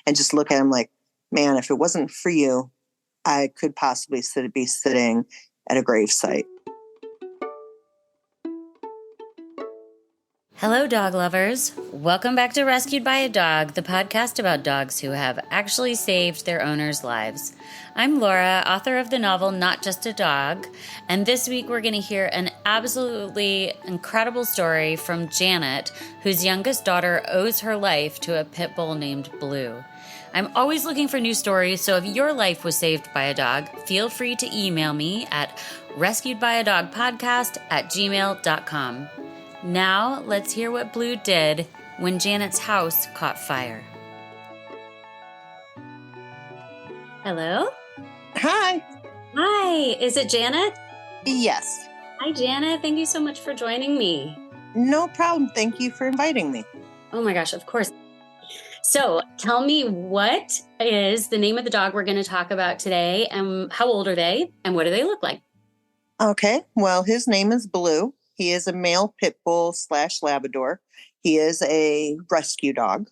and just look at him like, man, if it wasn't for you, I could possibly be sitting at a gravesite. Hello, dog lovers. Welcome back to Rescued by a Dog, the podcast about dogs who have actually saved their owners' lives. I'm Laura, author of the novel Not Just a Dog, and this week we're going to hear an absolutely incredible story from Janet, whose youngest daughter owes her life to a pit bull named Blue. I'm always looking for new stories, so if your life was saved by a dog, feel free to email me at rescuedbyadogpodcast@gmail.com. Now, let's hear what Blue did when Janet's house caught fire. Hello? Hi. Hi, is it Janet? Yes. Hi, Janet. Thank you so much for joining me. No problem. Thank you for inviting me. Oh my gosh, of course. So, tell me, what is the name of the dog we're going to talk about today, and how old are they, and what do they look like? Okay. Well, his name is Blue. He is a male pit bull / Labrador. He is a rescue dog.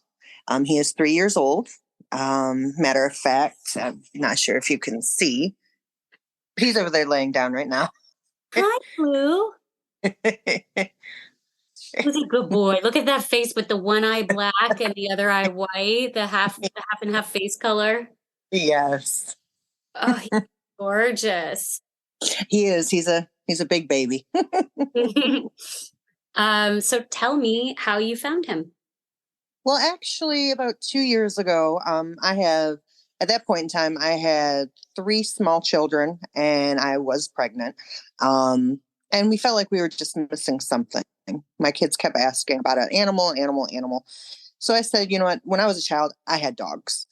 He is 3 years old. Matter of fact, I'm not sure if you can see. He's over there laying down right now. Hi, Blue. He's a good boy. Look at that face with the one eye black and the other eye white, the half and half face color. Yes. Oh, he's gorgeous. He is. He's a big baby. So tell me how you found him. Well, actually, about 2 years ago, at that point in time, I had 3 small children and I was pregnant. And we felt like we were just missing something. My kids kept asking about an animal. So I said, you know what? When I was a child, I had dogs.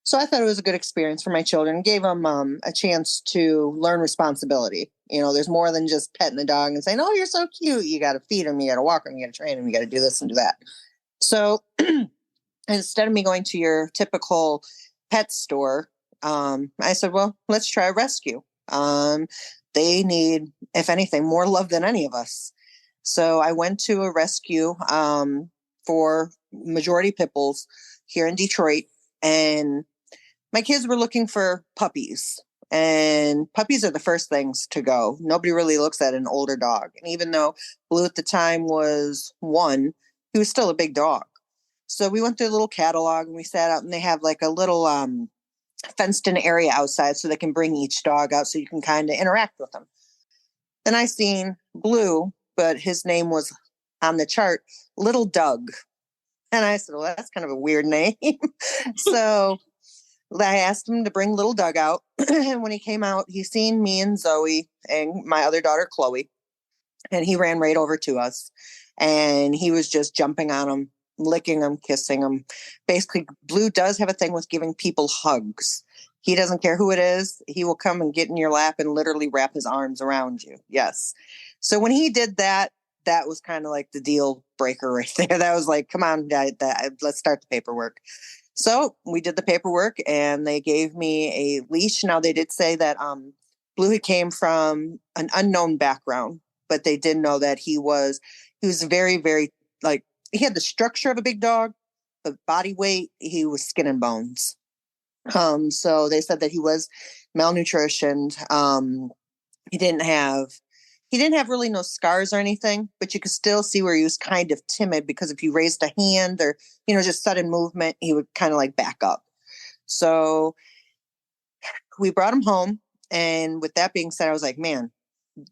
So I thought it was a good experience for my children. Gave them a chance to learn responsibility. You know, there's more than just petting a dog and saying, oh, you're so cute. You got to feed them. You got to walk them. You got to train them. You got to do this and do that. So instead of me going to your typical pet store, I said, well, let's try a rescue. They need, if anything, more love than any of us. So I went to a rescue for majority pit bulls here in Detroit, and my kids were looking for puppies. And puppies are the first things to go. Nobody really looks at an older dog. And even though Blue at the time was 1, he was still a big dog. So we went through a little catalog and we sat out, and they have like a little fenced in area outside so they can bring each dog out so you can kind of interact with them. Then I seen Blue, but his name was on the chart, Little Doug. And I said, well, that's kind of a weird name. So I asked him to bring Little Doug out. And when he came out, he seen me and Zoe and my other daughter, Chloe. And he ran right over to us. And he was just jumping on him, licking them, kissing them. Basically, Blue does have a thing with giving people hugs. He doesn't care who it is. He will come and get in your lap and literally wrap his arms around you. Yes. So when he did that, that was kind of like the deal breaker right there. That was like, come on, let's start the paperwork. So we did the paperwork and they gave me a leash. Now they did say that Blue came from an unknown background, but they did know that he was very, very, like, he had the structure of a big dog, but body weight, he was skin and bones. So they said that he was malnutritioned. He didn't have really no scars or anything, but you could still see where he was kind of timid, because if you raised a hand or, you know, just sudden movement, he would kind of like back up. So we brought him home. And with that being said, I was like, man,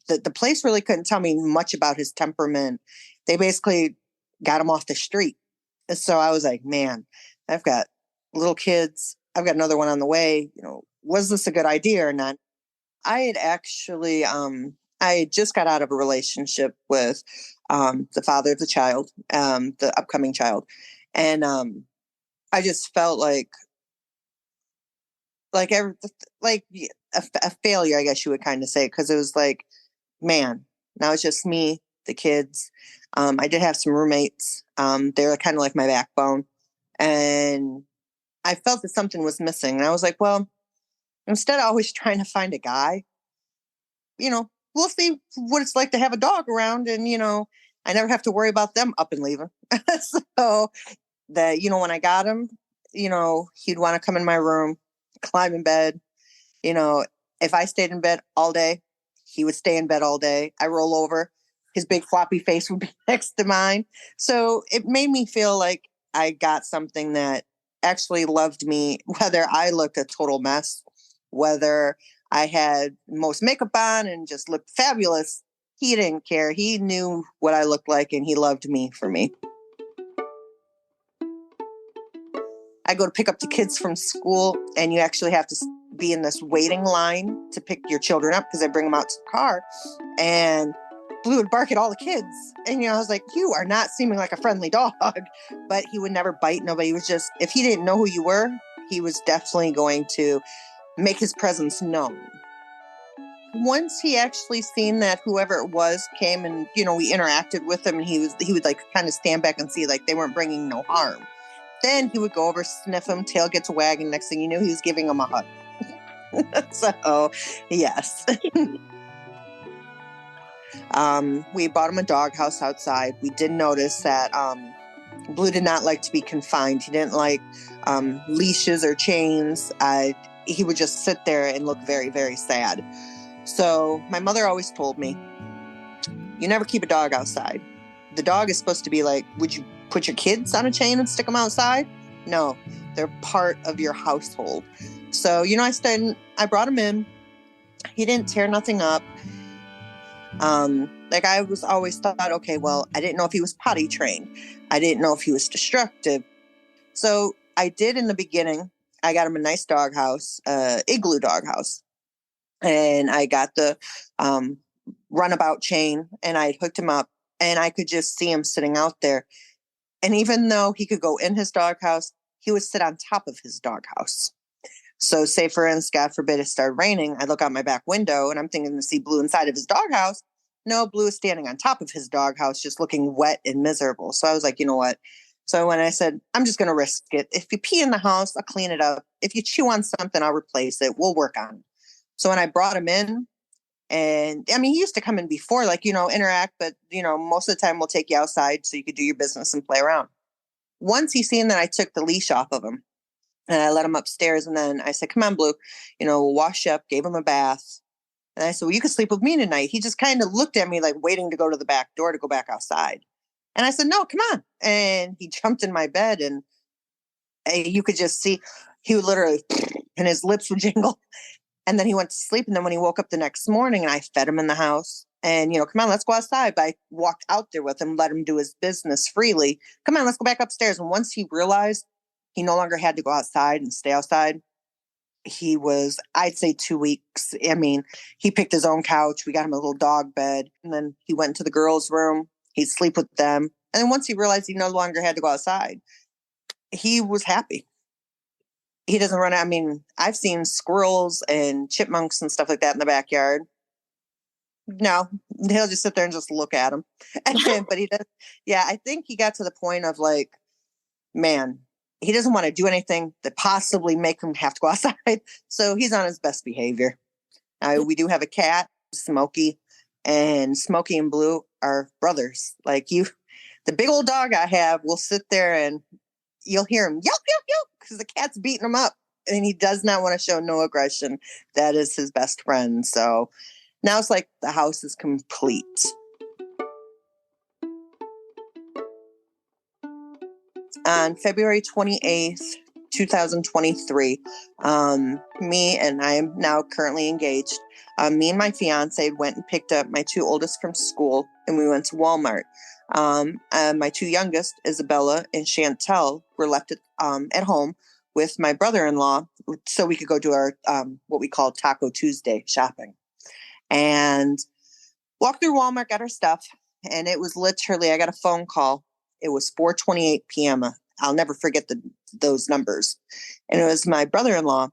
the place really couldn't tell me much about his temperament. They basically got him off the street. So I was like, man, I've got little kids. I've got another one on the way. You know, was this a good idea or not? I had actually, I just got out of a relationship with the father of the child, the upcoming child. And I just felt like a failure, I guess you would kind of say, because it was like, man, now it's just me, the kids. I did have some roommates. They're kind of like my backbone. And I felt that something was missing. And I was like, well, instead of always trying to find a guy, you know, we'll see what it's like to have a dog around. And, you know, I never have to worry about them up and leaving. So that, you know, when I got him, he'd want to come in my room, climb in bed. You know, if I stayed in bed all day, he would stay in bed all day. I roll over, his big floppy face would be next to mine. So it made me feel like I got something that actually loved me, whether I looked a total mess, whether I had most makeup on and just looked fabulous. He didn't care. He knew what I looked like and he loved me for me. I go to pick up the kids from school and you actually have to be in this waiting line to pick your children up because I bring them out to the car. And Blue would bark at all the kids. And, I was like, you are not seeming like a friendly dog. But he would never bite nobody. He was just, if he didn't know who you were, he was definitely going to make his presence known. Once he actually seen that whoever it was came and, we interacted with him and he would like kind of stand back and see like they weren't bringing no harm. Then he would go over, sniff him, tail gets wagging. Next thing you knew, he was giving him a hug. So, yes. We bought him a doghouse outside. We did notice that Blue did not like to be confined. He didn't like leashes or chains. He would just sit there and look very, very sad. So my mother always told me, you never keep a dog outside. The dog is supposed to be like, would you put your kids on a chain and stick them outside? No, they're part of your household. So, I brought him in. He didn't tear nothing up. I was always thought, okay, well, I didn't know if he was potty trained. I didn't know if he was destructive. So I did in the beginning, I got him a nice doghouse, igloo doghouse. And I got the runabout chain and I hooked him up and I could just see him sitting out there. And even though he could go in his doghouse, he would sit on top of his doghouse. So say, for instance, God forbid it started raining, I look out my back window and I'm thinking to see Blue inside of his doghouse. No, Blue is standing on top of his doghouse, just looking wet and miserable. So I was like, you know what? So when I said, I'm just going to risk it. If you pee in the house, I'll clean it up. If you chew on something, I'll replace it. We'll work on it. So when I brought him in, and I mean, he used to come in before, interact, but, most of the time we'll take you outside so you could do your business and play around. Once he seen that I took the leash off of him and I let him upstairs, and then I said, come on, Blue, we'll wash you up, gave him a bath. And I said, well, you can sleep with me tonight. He just kind of looked at me like waiting to go to the back door to go back outside. And I said, no, come on. And he jumped in my bed and you could just see he would literally, and his lips would jingle. And then he went to sleep. And then when he woke up the next morning, and I fed him in the house and, come on, let's go outside. But I walked out there with him, let him do his business freely. Come on, let's go back upstairs. And once he realized he no longer had to go outside and stay outside, he was, I'd say 2 weeks. I mean, he picked his own couch. We got him a little dog bed. And then he went to the girls' room. He'd sleep with them. And then once he realized he no longer had to go outside, he was happy. He doesn't run. I mean, I've seen squirrels and chipmunks and stuff like that in the backyard. No, he'll just sit there and just look at them. But he does. Yeah, I think he got to the point of like, man, he doesn't want to do anything that possibly make him have to go outside. So he's on his best behavior. We do have a cat, Smokey, and Smokey and Blue are brothers. Like the big old dog I have will sit there and you'll hear him yelp, yelp, yelp, because the cat's beating him up and he does not want to show no aggression. That is his best friend. So now it's like the house is complete. On February 28th, 2023, me and I am now currently engaged. Me and my fiance went and picked up my two oldest from school and we went to Walmart. My two youngest, Isabella and Chantal, were left at home with my brother-in-law so we could go do our what we call Taco Tuesday shopping. And walked through Walmart, got our stuff, and it was literally, I got a phone call. It was 4:28 p.m. I'll never forget those numbers. And it was my brother-in-law,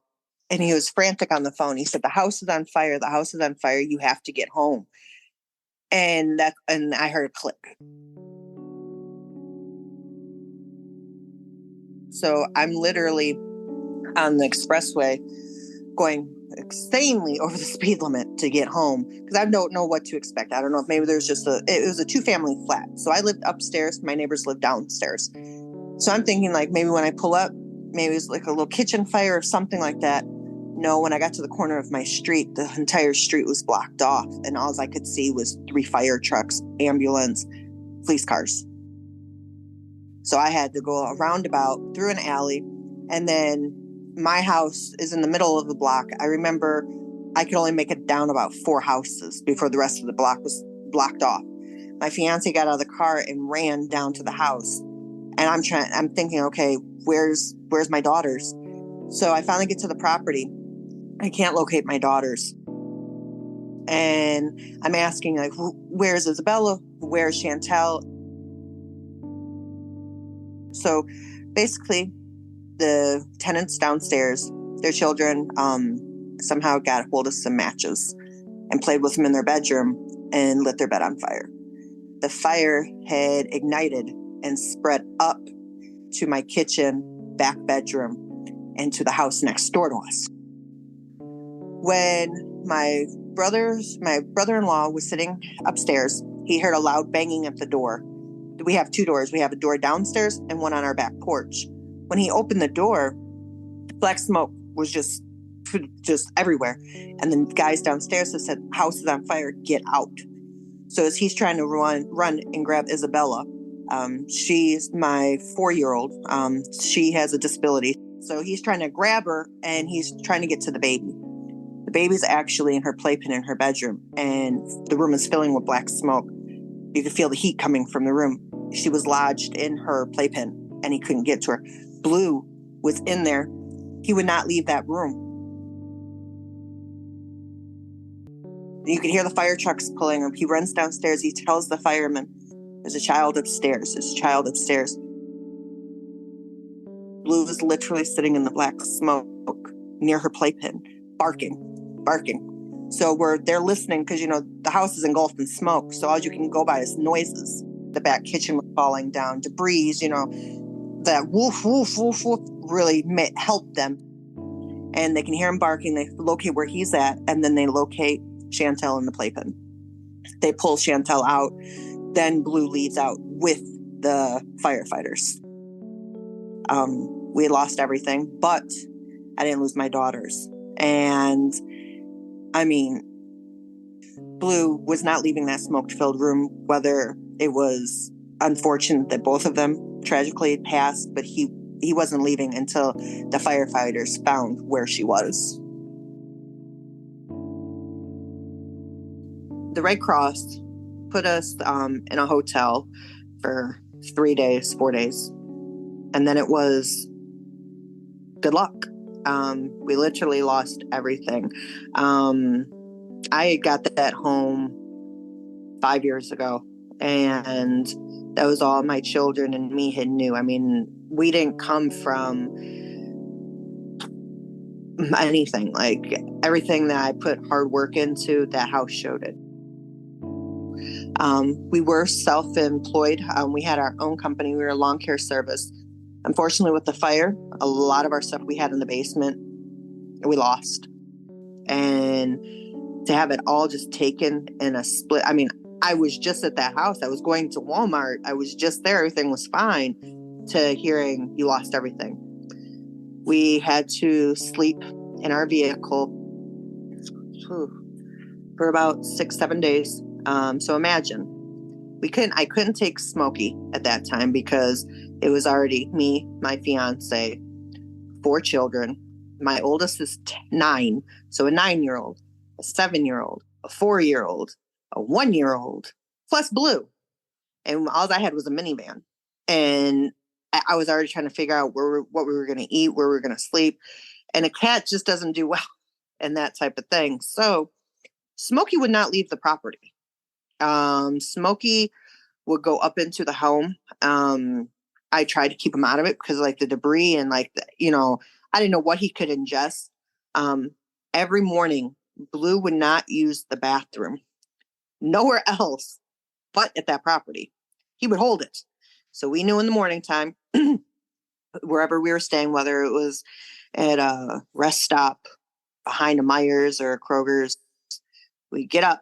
and he was frantic on the phone. He said, the house is on fire. The house is on fire. You have to get home. And I heard a click. So I'm literally on the expressway going insanely over the speed limit to get home because I don't know what to expect. I don't know if maybe there's just it was a 2-family flat. So I lived upstairs. My neighbors lived downstairs. So I'm thinking like maybe when I pull up, maybe it was like a little kitchen fire or something like that. No, when I got to the corner of my street, the entire street was blocked off, and all I could see was 3 fire trucks, ambulance, police cars. So I had to go a roundabout through an alley, and then my house is in the middle of the block. I remember I could only make it down about 4 houses before the rest of the block was blocked off. My fiance got out of the car and ran down to the house, and I'm thinking, okay, where's my daughters? So I finally get to the property. I can't locate my daughters. And I'm asking, like, where's Isabella? Where's Chantal? So basically, the tenants downstairs, their children somehow got hold of some matches and played with them in their bedroom and lit their bed on fire. The fire had ignited and spread up to my kitchen, back bedroom, and to the house next door to us. When my brother-in-law was sitting upstairs, he heard a loud banging at the door. We have 2 doors. We have a door downstairs and one on our back porch. When he opened the door, black smoke was just everywhere. And the guys downstairs have said, house is on fire, get out. So as he's trying to run and grab Isabella, she's my 4-year-old. She has a disability. So he's trying to grab her and he's trying to get to the baby. The baby's actually in her playpen in her bedroom, and the room is filling with black smoke. You could feel the heat coming from the room. She was lodged in her playpen, and he couldn't get to her. Blue was in there. He would not leave that room. You could hear the fire trucks pulling him. He runs downstairs. He tells the fireman, there's a child upstairs. There's a child upstairs. Blue was literally sitting in the black smoke near her playpen, barking. So they're listening because, the house is engulfed in smoke. So all you can go by is noises. The back kitchen was falling down, debris, that woof, woof, woof, woof really helped them. And they can hear him barking. They locate where he's at, and then they locate Chantal in the playpen. They pull Chantal out. Then Blue leaves out with the firefighters. We had lost everything, but I didn't lose my daughters. And Blue was not leaving that smoke-filled room, whether it was unfortunate that both of them tragically passed, but he wasn't leaving until the firefighters found where she was. The Red Cross put us in a hotel for 4 days. And then it was good luck. We literally lost everything. I got that home 5 years ago, and that was all my children and me had knew. We didn't come from anything. Like, everything that I put hard work into, that house showed it. We were self-employed. We had our own company. We were a lawn care service. Unfortunately, with the fire, a lot of our stuff we had in the basement, we lost. And to have it all just taken in a split. I was just at that house. I was going to Walmart. I was just there. Everything was fine, to hearing you lost everything. We had to sleep in our vehicle for about 6-7 days. So imagine, I couldn't take Smokey at that time because it was already me, my fiance, 4 children. My oldest is 9. So a 9-year-old, a 7-year-old, a 4-year-old, a 1-year-old, plus Blue. And all I had was a minivan. And I was already trying to figure out what we were going to eat, where we were going to sleep. And a cat just doesn't do well in that type of thing. So Smokey would not leave the property. Smokey would go up into the home. I tried to keep him out of it because, like, the debris and, like, I didn't know what he could ingest. Every morning, Blue would not use the bathroom nowhere else but at that property. He would hold it. So we knew in the morning time, wherever we were staying, whether it was at a rest stop behind a Myers or a Kroger's, we'd get up,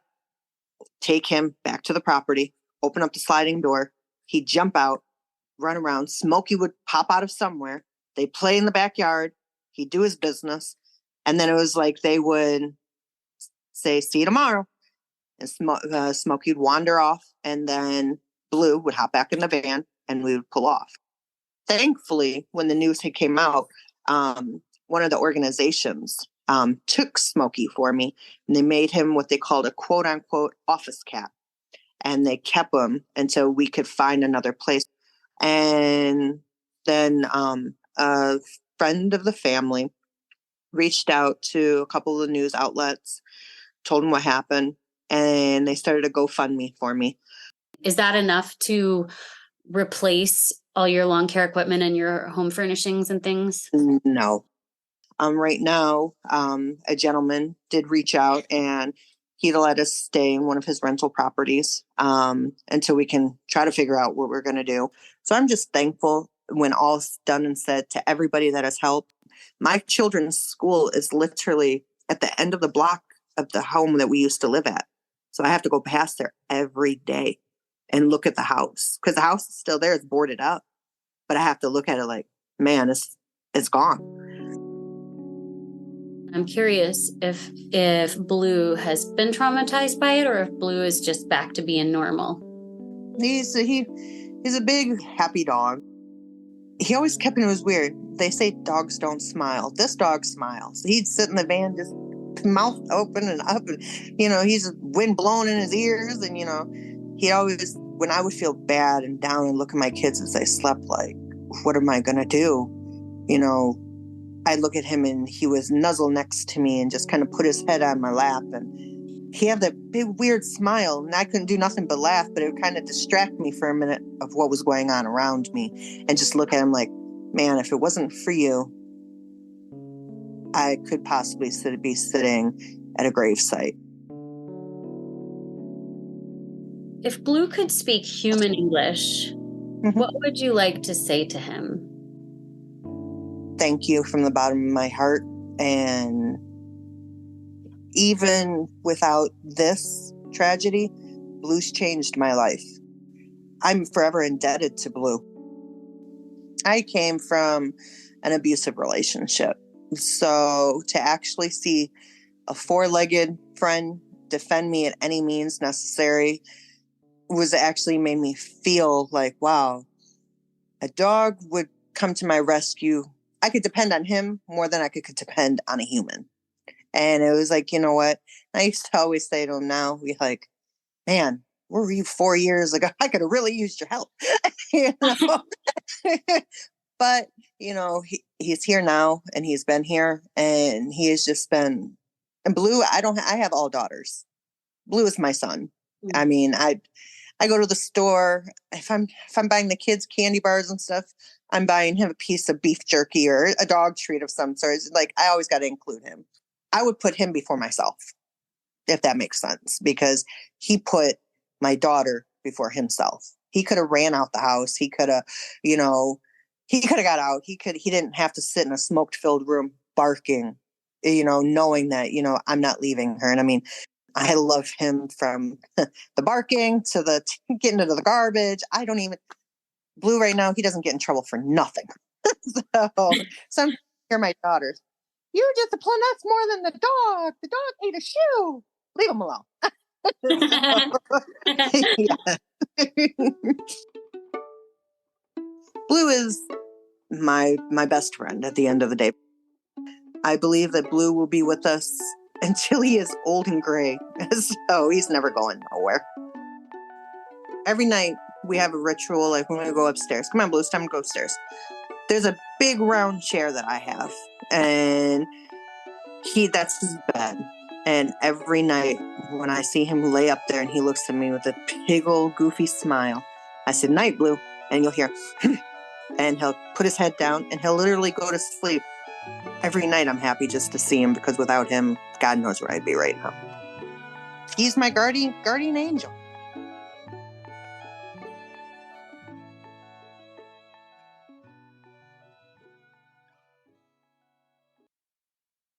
take him back to the property, open up the sliding door. He'd jump out, run around. Smokey would pop out of somewhere, They play in the backyard. He'd do his business. And then it was like they would say, see you tomorrow. And Smokey would wander off. And then Blue would hop back in the van and we would pull off. Thankfully, when the news had came out, one of the organizations took Smokey for me. And they made him what they called a quote unquote office cat. And they kept him until we could find another place. And then a friend of the family reached out to a couple of the news outlets, told them what happened, and they started a GoFundMe for me. Is that enough to replace all your lawn care equipment and your home furnishings and things? No. Right now, a gentleman did reach out and he'd let us stay in one of his rental properties until we can try to figure out what we're going to do. So I'm just thankful when all's done and said to everybody that has helped. My children's school is literally at the end of the block of the home that we used to live at. So I have to go past there every day and look at the house because the house is still there. It's boarded up, but I have to look at it like, man, it's gone. I'm curious if Blue has been traumatized by it or if Blue is just back to being normal. He's a big, happy dog. He always kept it was weird. They say dogs don't smile. This dog smiles. He'd sit in the van just mouth open and up and, he's wind blowing in his ears. And, he always, when I would feel bad and down and look at my kids as they slept, like, what am I going to do? I'd look at him and he was nuzzle next to me and just kind of put his head on my lap. And he had that big, weird smile. And I couldn't do nothing but laugh, but it would kind of distract me for a minute of what was going on around me and just look at him like, man, if it wasn't for you, I could possibly be sitting at a gravesite. If Blue could speak human English, what would you like to say to him? Thank you from the bottom of my heart. And even without this tragedy, Blue's changed my life. I'm forever indebted to Blue. I came from an abusive relationship. So to actually see a four-legged friend defend me at any means necessary was actually made me feel like, wow, a dog would come to my rescue. I could depend on him more than I could depend on a human. And it was like, you know what? I used to always say to him now, we like, man, where were you 4 years ago? I could have really used your help. But, he's here now and he's been here and he has just been, and Blue, I have all daughters. Blue is my son. Mm-hmm. I mean, I go to the store. If I'm buying the kids candy bars and stuff, I'm buying him a piece of beef jerky or a dog treat of some sort. It's like, I always got to include him. I would put him before myself, if that makes sense, because he put my daughter before himself. He could have ran out the house. He could have, he could have got out. He didn't have to sit in a smoke-filled room barking, knowing that, I'm not leaving her. And I mean, I love him from the barking to the getting into the garbage. Blue right now, he doesn't get in trouble for nothing. So hear my daughters. You discipline us more than the dog. The dog ate a shoe. Leave him alone. Blue is my best friend at the end of the day. I believe that Blue will be with us until he is old and gray. So he's never going nowhere. Every night we have a ritual, like when we go upstairs. Come on, Blue, it's time to go upstairs. There's a big round chair that I have, and that's his bed. And every night when I see him lay up there and he looks at me with a big old goofy smile, I said, night, Blue. And you'll hear, and he'll put his head down and he'll literally go to sleep. Every night I'm happy just to see him, because without him, God knows where I'd be right now. He's my guardian angel.